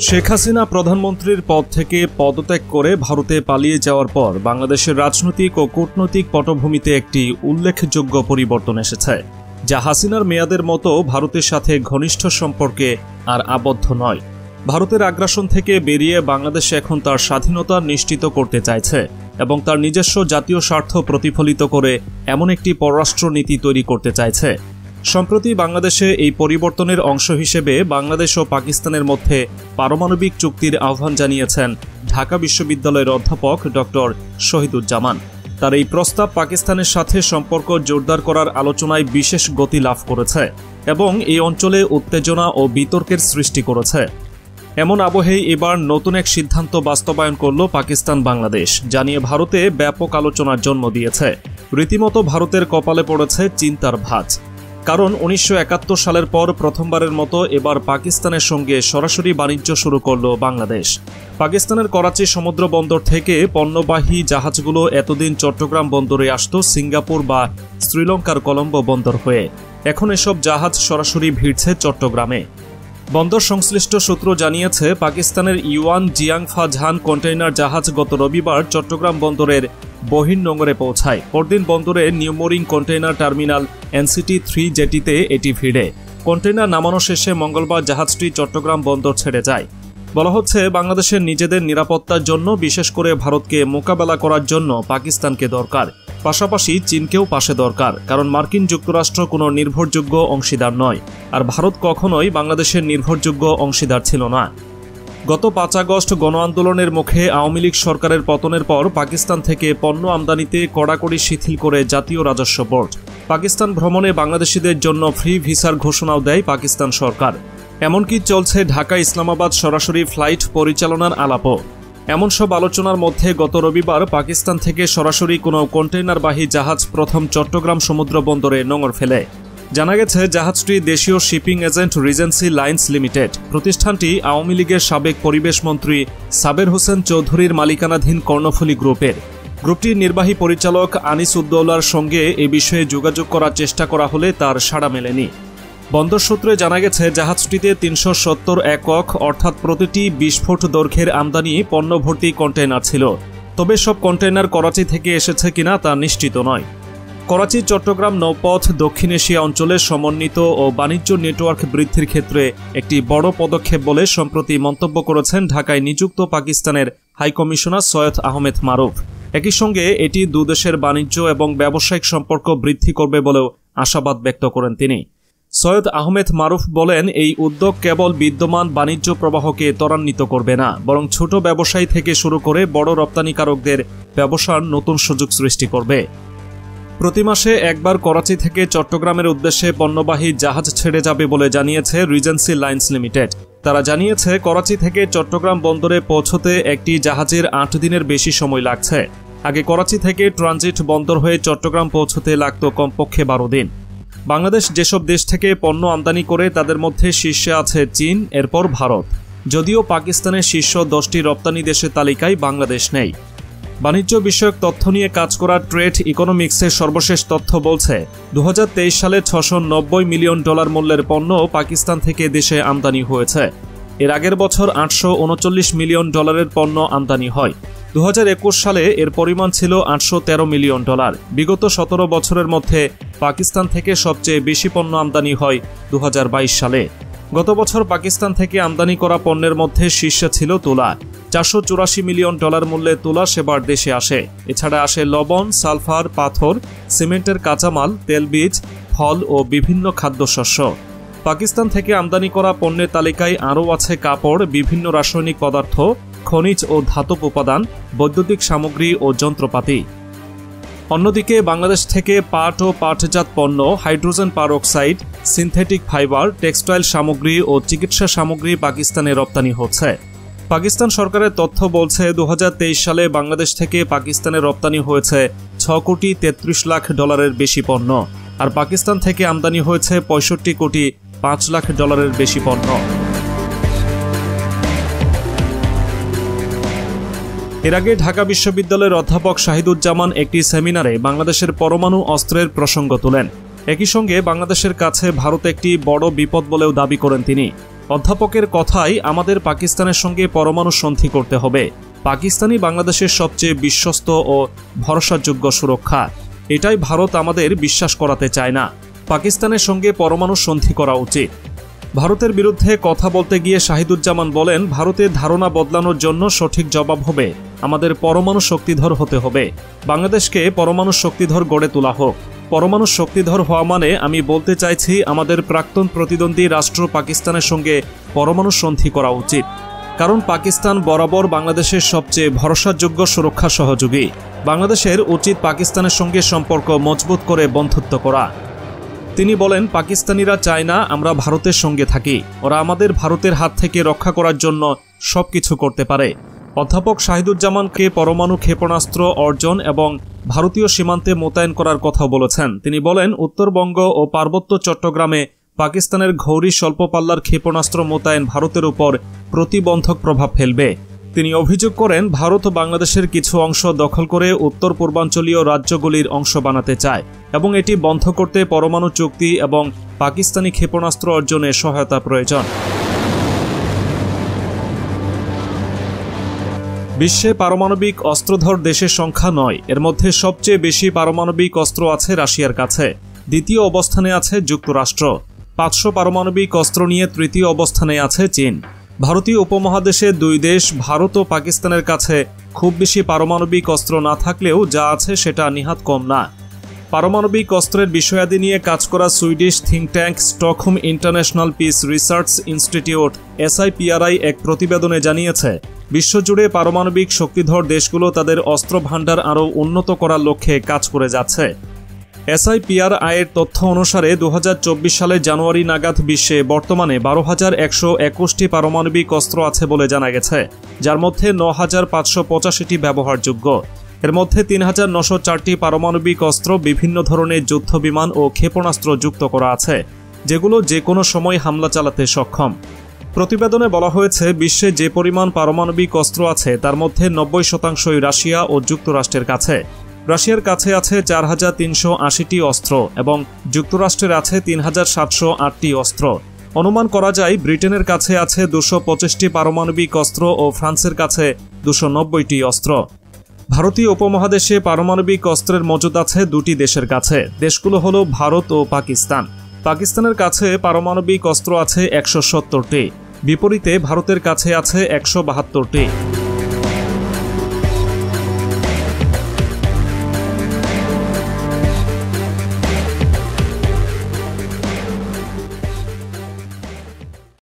শেখ হাসিনা প্রধানমন্ত্রীর পদ থেকে পদত্যাগ করে ভারতে পালিয়ে যাওয়ার পর বাংলাদেশের রাজনৈতিক ও কূটনৈতিক পটভূমিতে একটি উল্লেখযোগ্য পরিবর্তন এসেছে, যা হাসিনার মেয়াদের মতো ভারতের সাথে ঘনিষ্ঠ সম্পর্কে আর আবদ্ধ নয়। ভারতের আগ্রাসন থেকে বেরিয়ে বাংলাদেশ এখন তার স্বাধীনতা নিশ্চিত করতে চাইছে এবং তার নিজস্ব জাতীয় স্বার্থ প্রতিফলিত করে এমন একটি পররাষ্ট্রনীতি তৈরি করতে চাইছে। সম্প্রতি বাংলাদেশে এই পরিবর্তনের অংশ হিসেবে বাংলাদেশ ও পাকিস্তানের মধ্যে পারমাণবিক চুক্তির আহ্বান জানিয়েছেন ঢাকা বিশ্ববিদ্যালয়ের অধ্যাপক ডক্টর শহীদুজ্জামান। তার এই প্রস্তাব পাকিস্তানের সাথে সম্পর্ক জোরদার করার আলোচনায় বিশেষ গতি লাভ করেছে এবং এই অঞ্চলে উত্তেজনা ও বিতর্কের সৃষ্টি করেছে। এমন আবহেই এবার নতুন এক সিদ্ধান্ত বাস্তবায়ন করল পাকিস্তান বাংলাদেশ, যা নিয়ে ভারতে ব্যাপক আলোচনার জন্ম দিয়েছে। রীতিমতো ভারতের কপালে পড়েছে চিন্তার ভাঁজ, কারণ 1971 সালের পর প্রথমবারের মতো এবার পাকিস্তানের সঙ্গে সরাসরি বাণিজ্য শুরু করল বাংলাদেশ। পাকিস্তানের করাচি সমুদ্র বন্দর থেকে পণ্যবাহী জাহাজগুলো এতদিন চট্টগ্রাম বন্দরে আসত সিঙ্গাপুর বা শ্রীলঙ্কার কলম্বো বন্দর হয়ে। এখন এসব জাহাজ সরাসরি ভিড়ছে চট্টগ্রামে। বন্দর সংশ্লিষ্ট সূত্র জানিয়েছে, পাকিস্তানের ইউয়ান জিয়াংফা ঝান কন্টেইনার জাহাজ গত রবিবার চট্টগ্রাম বন্দরের বহির্নোঙরে পৌঁছায়। পরদিন বন্দরে নিউমোরিং কন্টেইনার টার্মিনাল NCT-3 জেটিতে এটি ভিড়ে। কন্টেইনার নামানো শেষে মঙ্গলবার জাহাজটি চট্টগ্রাম বন্দর ছেড়ে যায়। বলা হচ্ছে, বাংলাদেশের নিজেদের নিরাপত্তার জন্য, বিশেষ করে ভারতকে মোকাবেলা করার জন্য পাকিস্তানকে দরকার, পাশাপাশি চীনকেও পাশে দরকার, কারণ মার্কিন যুক্তরাষ্ট্র কোনো নির্ভরযোগ্য অংশীদার নয়, আর ভারত কখনোই বাংলাদেশের নির্ভরযোগ্য অংশীদার ছিল না। গত 5 আগস্ট গণ আন্দোলনের মুখে আওয়ামী লীগ সরকারের পতনের পর পাকিস্তান থেকে পণ্য আমদানিতে কড়াকড়ি শিথিল করে জাতীয় রাজস্ব বোর্ড। পাকিস্তান ভ্রমণে বাংলাদেশিদের জন্য ফ্রি ভিসার ঘোষণাও দেয় পাকিস্তান সরকার। এমনকি চলছে ঢাকা ইসলামাবাদ সরাসরি ফ্লাইট পরিচালনার আলাপও। এমন সব আলোচনার মধ্যে গত রবিবার পাকিস্তান থেকে সরাসরি কোনো কন্টেইনারবাহী জাহাজ প্রথম চট্টগ্রাম সমুদ্র বন্দরে নোঙর ফেলে। জানা গেছে, জাহাজটি দেশীয় shipping agent Regency Lines Limited. প্রতিষ্ঠানটি আওয়ামী লীগের সাবেক পরিবেশ মন্ত্রী সাবের হোসেন চৌধুরীর মালিকানাধীন কর্ণফুলী গ্রুপের। গ্রুপটির নির্বাহী পরিচালক আনিস উদ্দৌলার সঙ্গে এ বিষয়ে যোগাযোগ করার চেষ্টা করা হলে তার সাড়া মেলেনি। বন্দর সূত্রে জানা গেছে, জাহাজটিতে 370 একক অর্থাৎ প্রতিটি 20 ফুট দৈর্ঘ্যের আমদানি পণ্য ভর্তি কন্টেইনার ছিল। তবে সব কন্টেইনার করাচি থেকে এসেছে কিনা তা নিশ্চিত নয়। করাচি চট্টগ্রাম নৌপথ দক্ষিণ এশিয়া অঞ্চলের সমন্বিত ও বাণিজ্য নেটওয়ার্ক বৃদ্ধির ক্ষেত্রে একটি বড় পদক্ষেপ বলে সম্প্রতি মন্তব্য করেছেন ঢাকায় নিযুক্ত পাকিস্তানের হাইকমিশনার সৈয়দ আহমেদ মারুফ। একই সঙ্গে এটি দুদেশের বাণিজ্য এবং ব্যবসায়িক সম্পর্ক বৃদ্ধি করবে বলেও আশাবাদ ব্যক্ত করেন তিনি। সৈয়দ আহমেদ মারুফ বলেন, এই উদ্যোগ কেবল বিদ্যমান বাণিজ্য প্রবাহকে ত্বরান্বিত করবে না, বরং ছোট ব্যবসায়ী থেকে শুরু করে বড় রপ্তানিকারকদের ব্যবসার নতুন সুযোগ সৃষ্টি করবে। প্রতি মাসে একবার করাচি থেকে চট্টগ্রামের উদ্দেশ্যে পণ্যবাহী জাহাজ ছেড়ে যাবে বলে জানিয়েছে রিজেন্সি লাইন্স লিমিটেড। তারা জানিয়েছে, করাচি থেকে চট্টগ্রাম বন্দরে পৌঁছতে একটি জাহাজের 8 দিনের বেশি সময় লাগছে। আগে করাচি থেকে ট্রানজিট বন্দর হয়ে চট্টগ্রাম পৌঁছতে লাগত কমপক্ষে 12 দিন। বাংলাদেশ যেসব দেশ থেকে পণ্য আমদানি করে তাদের মধ্যে শীর্ষে আছে চীন, এরপর ভারত। যদিও পাকিস্তানের শীর্ষ 10টি রপ্তানি দেশের তালিকায় বাংলাদেশ নেই। বাণিজ্য বিষয়ক তথ্য নিয়ে কাজ করা ট্রেড ইকোনমিক্সের সর্বশেষ তথ্য বলছে, 2023 সালে $690 মিলিয়ন মূল্যের পণ্য পাকিস্তান থেকে দেশে আমদানি হয়েছে। এর আগের বছর $839 মিলিয়ন পণ্য আমদানি হয়। 2021 সালে এর পরিমাণ ছিল $813 মিলিয়ন। বিগত 17 বছরের মধ্যে পাকিস্তান থেকে সবচেয়ে বেশি পণ্য আমদানি হয় 2022 সালে। গত বছর পাকিস্তান থেকে আমদানি করা পণ্যের মধ্যে শীর্ষে ছিল তুলা। $484 মিলিয়ন মূল্যে তুলা সেবার দেশে আসে। এছাড়া আসে লবণ, সালফার, পাথর, সিমেন্টের কাঁচামাল, তেলবীজ, ফল ও বিভিন্ন খাদ্যশস্য। পাকিস্তান থেকে আমদানি করা পণ্যের তালিকায় আরও আছে কাপড়, বিভিন্ন রাসায়নিক পদার্থ, খনিজ ও ধাতব উপাদান, বৈদ্যুতিক সামগ্রী ও যন্ত্রপাতি। অন্যদিকে বাংলাদেশ থেকে পাট ও পাটজাত পণ্য, hydrogen peroxide, synthetic fibre, textile সামগ্রী ও চিকিৎসা সামগ্রী পাকিস্তানে রপ্তানি হচ্ছে। পাকিস্তান সরকারের তথ্য বলছে, 2023 সালে বাংলাদেশ থেকে পাকিস্তানে রপ্তানি হয়েছে $6.33 কোটি বেশি পণ্য, আর পাকিস্তান থেকে আমদানি হয়েছে $65.5 কোটি বেশি পণ্য। এর আগে ঢাকা বিশ্ববিদ্যালয়ের অধ্যাপক শাহিদুজ্জামান একটি সেমিনারে বাংলাদেশের পরমাণু অস্ত্রের প্রসঙ্গ তোলেন। একই সঙ্গে বাংলাদেশের কাছে ভারত একটি বড় বিপদ বলেও দাবি করেন তিনি। অধ্যাপকের কথাই আমাদের পাকিস্তানের সঙ্গে পরমাণু সন্ধি করতে হবে। পাকিস্তানই বাংলাদেশের সবচেয়ে বিশ্বস্ত ও ভরসাযোগ্য সুরক্ষা। এটাই ভারত আমাদের বিশ্বাস করাতে চায় না। পাকিস্তানের সঙ্গে পরমাণু সন্ধি করা উচিত। ভারতের বিরুদ্ধে কথা বলতে গিয়ে শাহিদুজ্জামান বলেন, ভারতের ধারণা বদলানোর জন্য সঠিক জবাব হবে আমাদের পরমাণু শক্তিধর হতে হবে। বাংলাদেশকে পরমাণু শক্তিধর গড়ে তোলা হোক। পরমাণু শক্তিধর হওয়া মানে আমি বলতে চাইছি আমাদের প্রাক্তন প্রতিদ্বন্দ্বী রাষ্ট্র পাকিস্তানের সঙ্গে পরমাণু সন্ধি করা উচিত। কারণ পাকিস্তান বরাবর বাংলাদেশের সবচেয়ে ভরসাযোগ্য সুরক্ষা সহযোগী। বাংলাদেশের উচিত পাকিস্তানের সঙ্গে সম্পর্ক মজবুত করে বন্ধুত্ব করা। তিনি বলেন, পাকিস্তানিরা চায় না আমরা ভারতের সঙ্গে থাকি। ওরা আমাদের ভারতের হাত থেকে রক্ষা করার জন্য সবকিছু করতে পারে। অধ্যাপক শাহিদুজ্জামানকে পরমাণু ক্ষেপণাস্ত্র অর্জন এবং ভারতীয় সীমান্তে মোতায়েন করার কথা বলেছেন। তিনি বলেন, উত্তরবঙ্গ ও পার্বত্য চট্টগ্রামে পাকিস্তানের ঘৌরি স্বল্প পাল্লার ক্ষেপণাস্ত্র মোতায়েন ভারতের উপর প্রতিবন্ধক প্রভাব ফেলবে। তিনি অভিযোগ করেন, ভারত ও বাংলাদেশের কিছু অংশ দখল করে উত্তর পূর্বাঞ্চলীয় রাজ্যগুলির অংশ বানাতে চায় এবং এটি বন্ধ করতে পরমাণু চুক্তি এবং পাকিস্তানি ক্ষেপণাস্ত্র অর্জনে সহায়তা প্রয়োজন। বিশ্বে পারমাণবিক অস্ত্রধর দেশের সংখ্যা ৯। এর মধ্যে সবচেয়ে বেশি পারমাণবিক অস্ত্র আছে রাশিয়ার কাছে। দ্বিতীয় অবস্থানে আছে যুক্তরাষ্ট্র। ৫০০ পারমাণবিক অস্ত্র নিয়ে তৃতীয় অবস্থানে আছে চীন। ভারতীয় উপমহাদেশে দুই দেশ ভারত ও পাকিস্তানের কাছে খুব বেশি পারমাণবিক অস্ত্র না থাকলেও যা আছে সেটা নিহাত কম না। পারমাণবিক অস্ত্রের বিষয়াদি নিয়ে কাজ করা Swedish think tank Stockholm international piece research institute SIPRI এক প্রতিবেদনে জানিয়েছে, বিশ্বজুড়ে পারমাণবিক শক্তিধর দেশগুলো তাদের অস্ত্র ভাণ্ডার আরও উন্নত করার লক্ষ্যে কাজ করে যাচ্ছে। SIPRI এর তথ্য অনুসারে 2024 সালের জানুয়ারি নাগাদ বিশ্বে বর্তমানে 12,121টি পারমাণবিক অস্ত্র আছে বলে জানা গেছে, যার মধ্যে 9,585টি ব্যবহারযোগ্য। এর মধ্যে 3,904টি পারমাণবিক অস্ত্র বিভিন্ন ধরনের যুদ্ধবিমান ও ক্ষেপণাস্ত্র যুক্ত করা আছে, যেগুলো যে কোনো সময় হামলা চালাতে সক্ষম। প্রতিবেদনে বলা হয়েছে, বিশ্বে যে পরিমাণ পারমাণবিক অস্ত্র আছে তার মধ্যে 90% রাশিয়া ও যুক্তরাষ্ট্রের কাছে। রাশিয়ার কাছে আছে 4,380টি অস্ত্র এবং যুক্তরাষ্ট্রের আছে 3,708টি অস্ত্র। অনুমান করা যায় ব্রিটেনের কাছে আছে 225টি পারমাণবিক অস্ত্র ও ফ্রান্সের কাছে 290টি অস্ত্র। ভারতীয় উপমহাদেশে পারমাণবিক অস্ত্রের মজুদ আছে দুটি দেশের কাছে। দেশগুলো হলো ভারত ও পাকিস্তান। পাকিস্তানের কাছে পারমাণবিক অস্ত্র আছে 170টি, বিপরীতে ভারতের কাছে আছে 172টি।